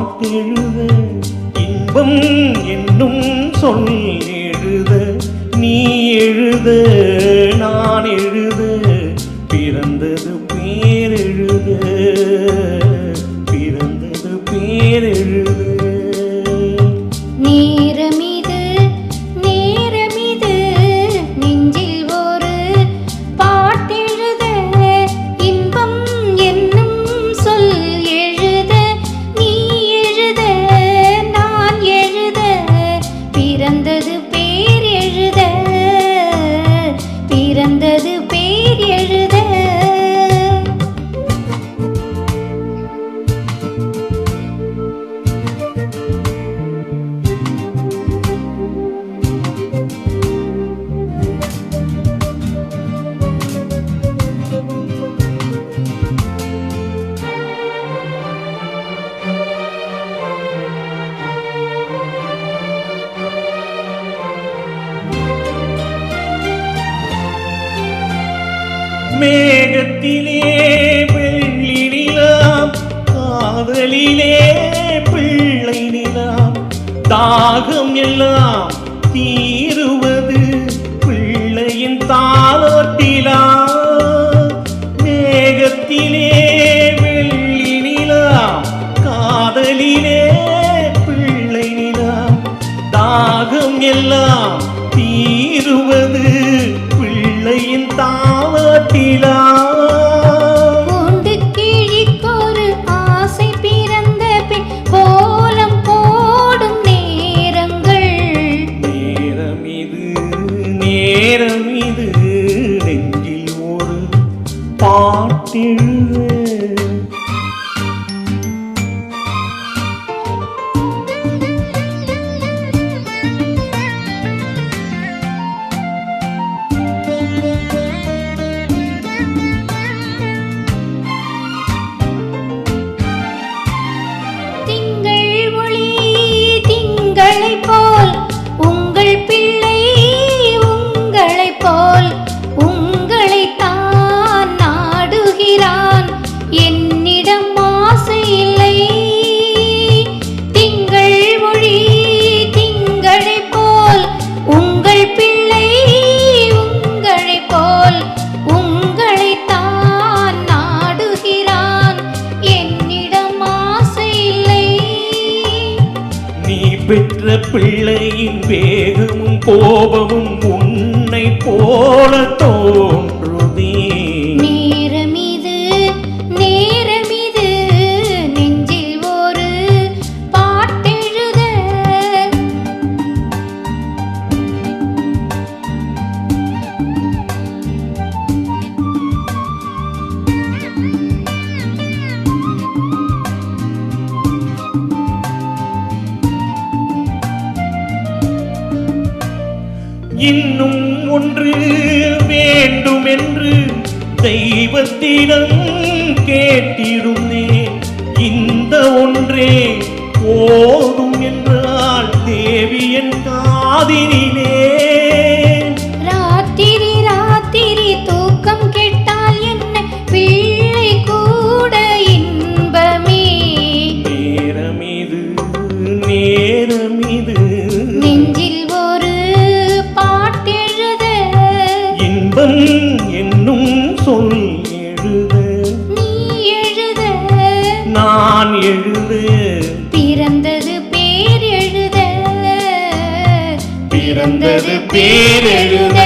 பாட்டெழுத இன்பம் என்னும் சொல் எழுத நீ எழுத நான் எழுத பிறந்தது பேரெழுத பிறந்தது பேரெழுத நேரமிது நேரமிது நெஞ்சில் ஒரு பாட்டெழுத இன்பம் என்னும் சொல் எழுத நீ எழுத நான் எழுத பிறந்தது பேரெழுத பிறந்தது பேரெழுத மேகத்திலே வெள்ளி நிலாம் காதலிலே பிள்ளை நிலாம் தாகம் எல்லாம் தீருவது பிள்ளையின் தாலாட்டிலா மேகத்திலே வெள்ளி நிலாம் காதலிலே பிள்ளை நிலாம் தாகம் எல்லாம் தீருவது பிள்ளையின் தாலாட்டிலா கூண்டு கிழிக்கொரு ஆசை பிறந்த பின் கோலம் போடும் நேரங்கள் நேரம் இது நெஞ்சில் ஒரு பாட்டெழுத திங்கள் ஒளி திங்களைப் போல் உங்கள் பிள்ளை உங்களைப் போல் உங்களைத்தான் நாடுகிறான் என்னிடம் ஆசை இல்லை திங்கள் ஒளி திங்களைப் போல் உங்கள் பிள்ளை உங்களைப் போல் உங்களைத்தான் நாடுகிறான் என்னிடம் ஆசை இல்லை நீ பெற்ற பிள்ளையின் வேகமும் கோபமும் உன்னை போல தோன்றுதே நேரமிது நேரமிது நெஞ்சில் ஒரு பாட்டெழுத இன்னும் ஒன்று வேண்டும் என்று தெய்வத்திடம் கேட்டிருந்தேன் இந்த ஒன்றே போதும் என்றால் தேவியன் காதினிலே ராத்திரி ராத்திரி தூக்கம் கெட்டால் என்ன பிள்ளை கூட இன்பமே நேரமிது நெஞ்சில் ஒரு பாட்டெழுத இன்பம் என்னும் சொல் எழுத நீ எழுத நான் எழுத பிறந்தது பேரெழுத பிறந்தது பேரெழுத